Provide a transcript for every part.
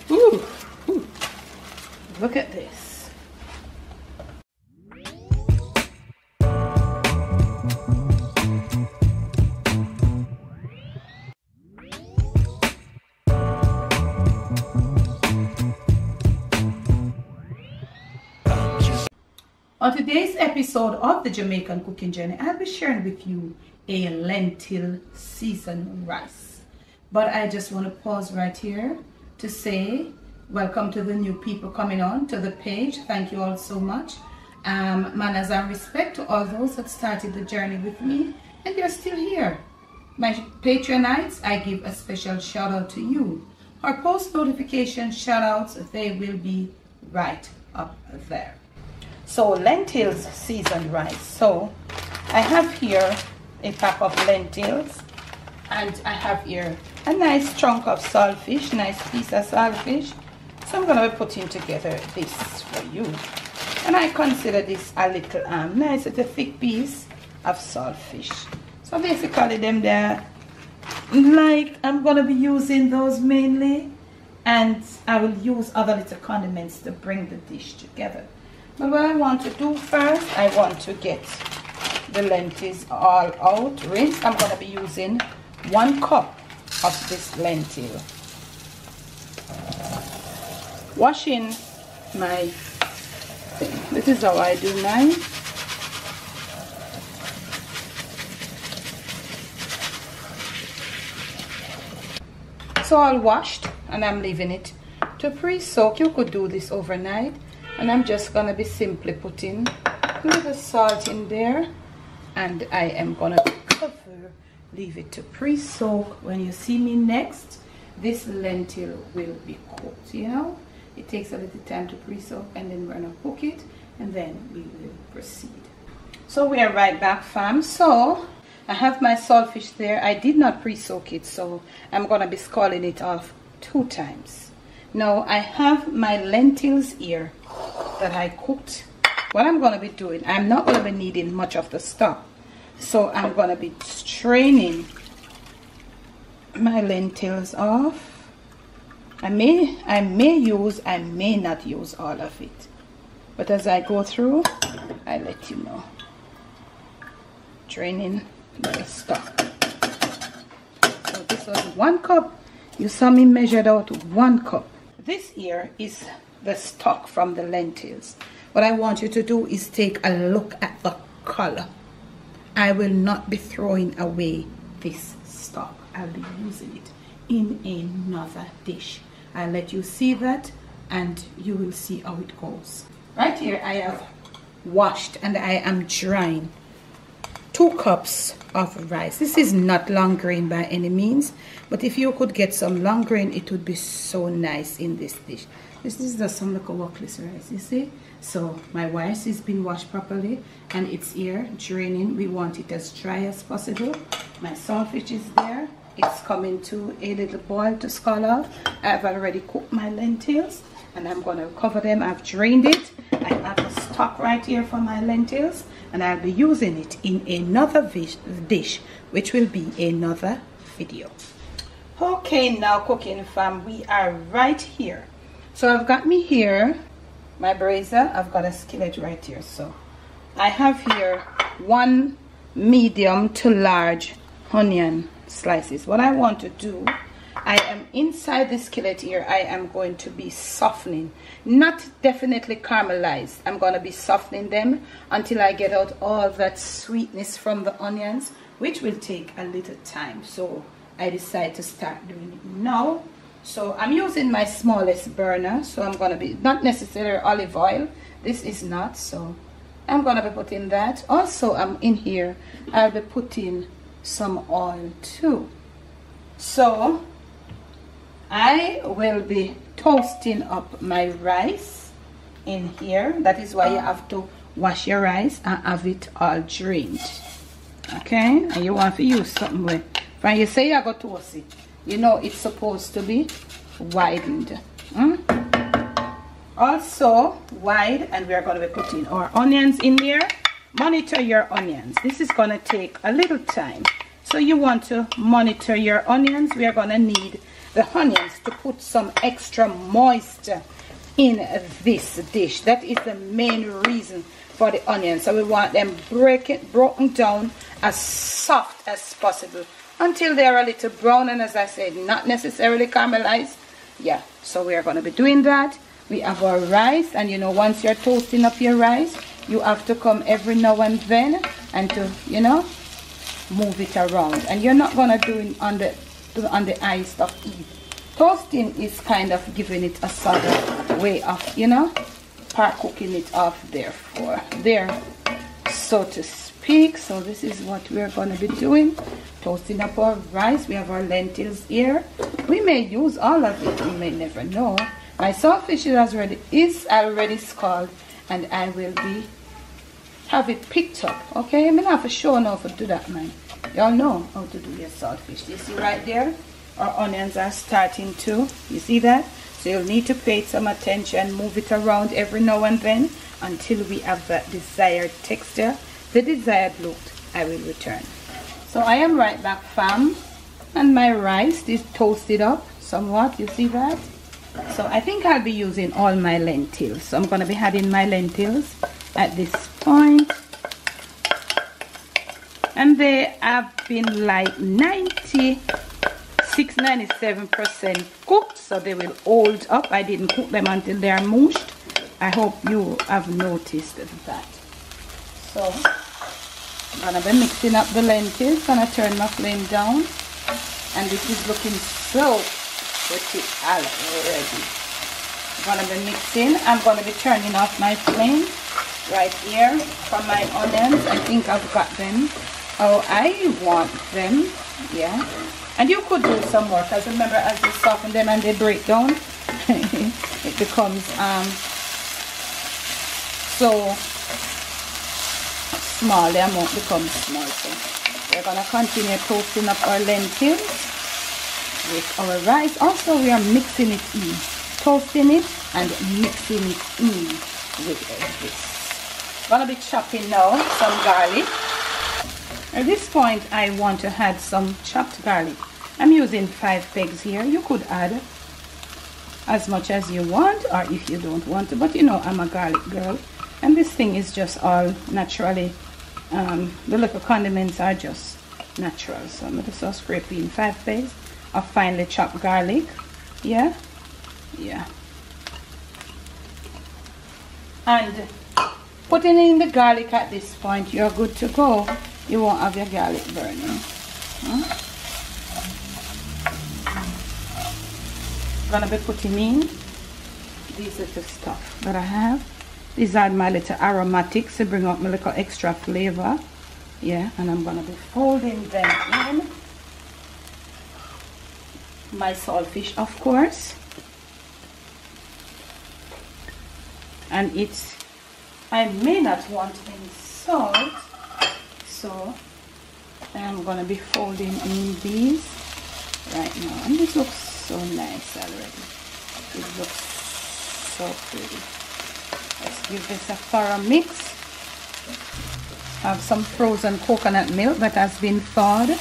Ooh, ooh. Look at this. On today's episode of the Jamaican Cooking Journey, I'll be sharing with you a lentil seasoned rice. But I just want to pause right here to say welcome to the new people coming on to the page. Thank you all so much. Manners and respect to all those that started the journey with me and you're still here. My Patreonites, I give a special shout out to you. Our post notification shout outs, they will be right up there. So lentils seasoned rice. So I have here a pack of lentils and I have here a nice chunk of saltfish, nice piece of saltfish. So I'm going to be putting together this for you. And I consider this a little nice little thick piece of saltfish. So basically them there, like I'm going to be using those mainly, and I will use other little condiments to bring the dish together. But what I want to do first, I want to get the lentils all out, rinse. I'm going to be using 1 cup of this lentil. Washing my thing. This is how I do mine. So all washed and I'm leaving it to pre-soak. You could do this overnight. And I'm just going to be simply putting a little salt in there. And I am going to cover, leave it to pre-soak. When you see me next, this lentil will be cooked, you know. It takes a little time to pre-soak and then we're going to cook it. And then we will proceed. So we are right back, fam. So I have my saltfish there. I did not pre-soak it, so I'm going to be scalding it off 2 times. Now I have my lentils here that I cooked. What I'm going to be doing, I'm not going to be needing much of the stock, so I'm going to be straining my lentils off. I may not use all of it, but as I go through, I let you know. Draining the stock. So this was 1 cup. You saw me measured out 1 cup. This here is the stock from the lentils. What I want you to do is take a look at the color. I will not be throwing away this stock. I'll be using it in another dish. I'll let you see that and you will see how it goes. Right here I have washed and I am drying 2 cups of rice. This is not long grain by any means, but if you could get some long grain, it would be so nice in this dish. This is just some little workless rice, you see. So my rice has been washed properly and it's here draining. We want it as dry as possible. My saltfish is there. It's coming to a little boil to scald off. I've already cooked my lentils and I'm going to cover them. I've drained it. I have a stock right here for my lentils and I'll be using it in another dish, which will be another video. Okay, now cooking fam, we are right here. So I've got me here my brazier. I've got a skillet right here. So I have here 1 medium to large onion slices. What I want to do, I am inside the skillet here. I am going to be softening, not definitely caramelized. I'm going to be softening them until I get out all that sweetness from the onions, which will take a little time. So I decide to start doing it now. So I'm using my smallest burner. So I'm going to be, not necessarily olive oil. This is not. So I'm going to be putting that. Also, I'm in here, I'll be putting some oil too. So I will be toasting up my rice in here. That is why you have to wash your rice and have it all drained. Okay, and you want to use something with, when you say you go toast it, you know it's supposed to be widened. Also wide, and we are going to be putting our onions in here. Monitor your onions. This is going to take a little time, so you want to monitor your onions. We are going to need the onions to put some extra moisture in this dish. That is the main reason for the onions. So we want them broken down as soft as possible until they're a little brown, and as I said, not necessarily caramelized. Yeah, so we are going to be doing that. We have our rice, and you know, once you're toasting up your rice, you have to come every now and then and to, you know, move it around. And you're not going to do it on the high stuff. Toasting is kind of giving it a sort of way of, you know, cooking it off there, so to speak. So this is what we're going to be doing, toasting up our rice. We have our lentils here. We may use all of it, we may never know. My saltfish is already scalded, and I will have it picked up. Okay, I'm gonna have to show now how to do that, man. Y'all know how to do your saltfish. You see right there, our onions are starting to, you see that? So you'll need to pay some attention, move it around every now and then until we have that desired texture, the desired look. I will return. So I am right back, fam, and my rice is toasted up somewhat. You see that? So I think I'll be using all my lentils. So I'm going to be adding my lentils at this point. And they have been like 97% cooked, so they will hold up. I didn't cook them until they are mushed. I hope you have noticed that. So I'm going to be mixing up the lentils. Gonna turn my flame down, and this is looking so pretty already. I'm going to be mixing. I'm going to be turning off my flame right here for my onions. I think I've got them how I want them. Yeah, and you could do some more, because remember, as you soften them and they break down, it becomes so small. The amount becomes small. So we're going to continue toasting up our lentils with our rice. Also, we are mixing it in, toasting it and mixing it in with this. I'm going to be chopping now some garlic. At this point, I want to add some chopped garlic. I'm using 5 pegs here. You could add as much as you want, or if you don't want to, but you know, I'm a garlic girl, and this thing is just all naturally, the little condiments are just natural. So I'm going to just scrape in 5 pegs of finely chopped garlic. Yeah, and putting in the garlic at this point, you're good to go. You won't have your garlic burning. I'm gonna be putting in these little stuff that I have. These are my little aromatics to bring out my little extra flavor. Yeah, and I'm gonna be folding them in. My saltfish, of course, and I may not want any salt, so I'm gonna be folding in these right now, and this looks so nice already. It looks so pretty. Let's give this a thorough mix. Have some frozen coconut milk that has been thawed.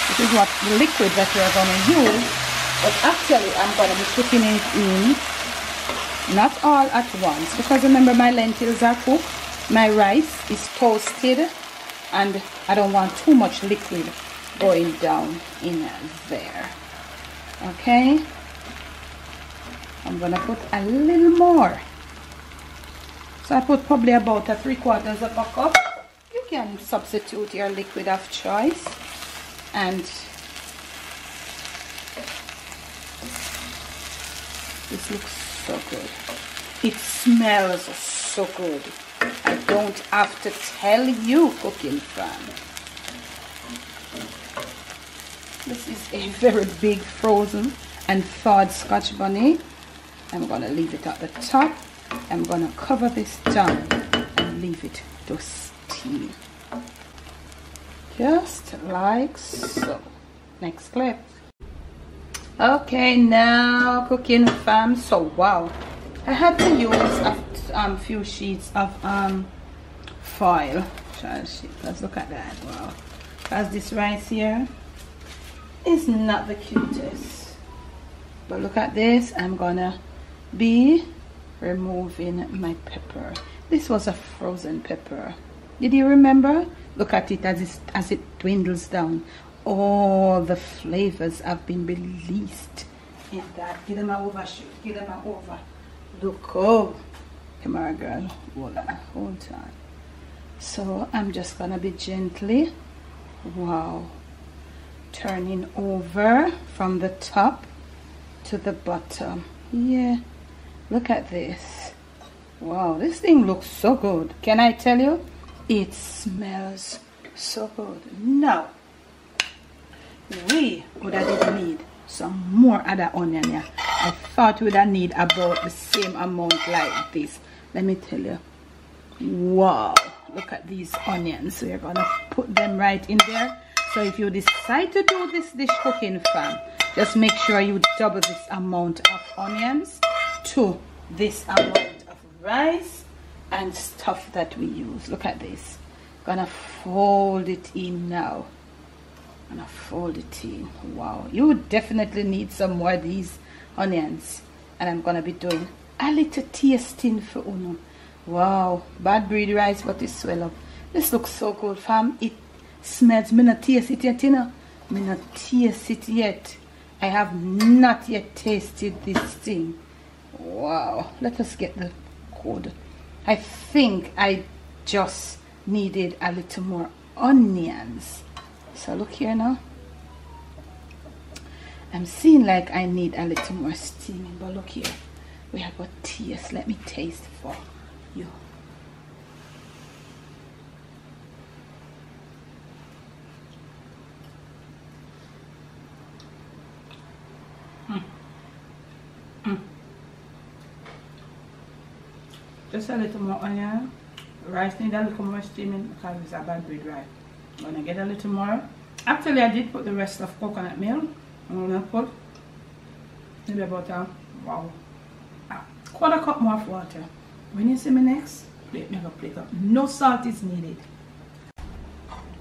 This is what the liquid that we're going to use, but actually I'm going to be putting it in not all at once, because remember, my lentils are cooked, my rice is toasted, and I don't want too much liquid going down in there. Okay, I'm gonna put a little more, so I put probably about 3/4 of a cup. You can substitute your liquid of choice, and this looks so good. It smells so good. I don't have to tell you, cooking fam. This is a very big frozen and thawed Scotch bonnet. I'm going to leave it at the top. I'm going to cover this down and leave it to steam. Just like so. Next clip. Okay, now cooking fam. So wow, I had to use a few sheets of foil. Let's look at that. Wow, because this rice here, is not the cutest. But look at this. I'm gonna be removing my pepper. This was a frozen pepper. Did you remember? Look at it as it dwindles down. All the flavors have been released in that. Give them an overshoot. Give them an over. Look, oh, come on, girl. Hold on, hold on. So I'm just gonna be gently, wow, turning over from the top to the bottom. Yeah, look at this. Wow, this thing looks so good. Can I tell you? It smells so good. Now, we would have need some more other onion here. I thought we would have need about the same amount like this. Let me tell you. Wow, look at these onions. So you're gonna put them right in there. So if you decide to do this dish cooking, fam, just make sure you double this amount of onions to this amount of rice and stuff that we use. Look at this. Gonna fold it in now. Gonna fold it in. Wow, you would definitely need some more of these onions. And I'm gonna be doing a little tasting for Uno. Wow, bad breed rice, but it swell up. This looks so good, fam. It smells. Me not taste it yet, you know. Me not taste it yet. I have not yet tasted this thing. Wow, let us get the code. I think I just needed a little more onions. So look here now. I'm seeing like I need a little more steaming, but look here. We have a taste. Let me taste for you. Just a little more onion. Rice need a little more steaming because it's a bad breed rice. I'm gonna get a little more. Actually, I did put the rest of coconut milk. I'm gonna put maybe about a quarter cup more of water. When you see me next, plate me up, plate up. No salt is needed.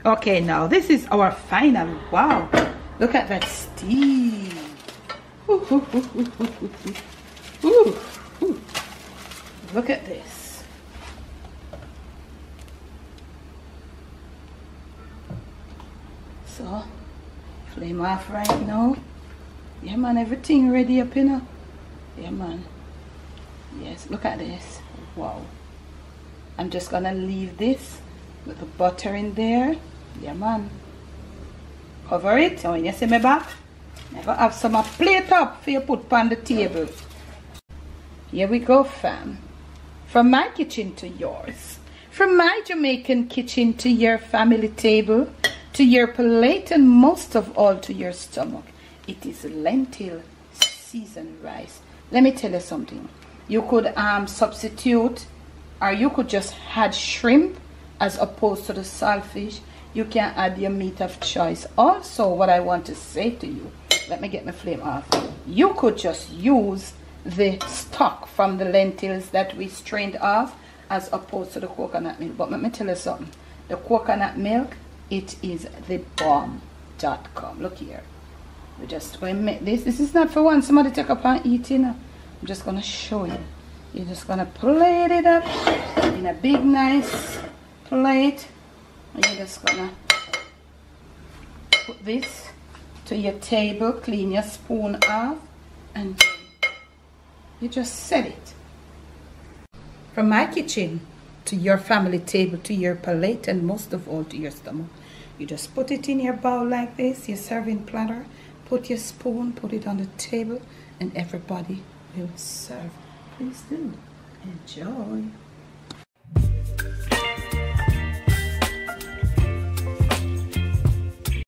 Okay, now this is our final. Wow, look at that steam. Ooh, ooh, ooh, ooh, ooh, ooh, ooh. Ooh. Look at this. So, flame off right now. Yeah, man, everything ready up, you know. Yeah, man. Yes, look at this. Wow. I'm just gonna leave this with the butter in there. Yeah, man. Cover it. And when you see me back, never have some plate up for you put on the table. Here we go, fam. From my kitchen to yours. From my Jamaican kitchen to your family table, to your plate, and most of all to your stomach. It is lentil seasoned rice. Let me tell you something. You could substitute, or you could just add shrimp as opposed to the saltfish. You can add your meat of choice. Also, what I want to say to you, let me get my flame off. You could just use the stock from the lentils that we strained off as opposed to the coconut milk. But let me tell you something. The coconut milk, it is the bomb.com. Look here. We're just going to make this. This is not for one somebody take up and eat, you know. I'm just going to show you. You're just going to plate it up in a big, nice plate. And you're just going to put this to your table. Clean your spoon off. And you just set it. From my kitchen to your family table, to your plate, and most of all to your stomach. You just put it in your bowl like this, your serving platter. Put your spoon, put it on the table, and everybody will serve. Please do enjoy.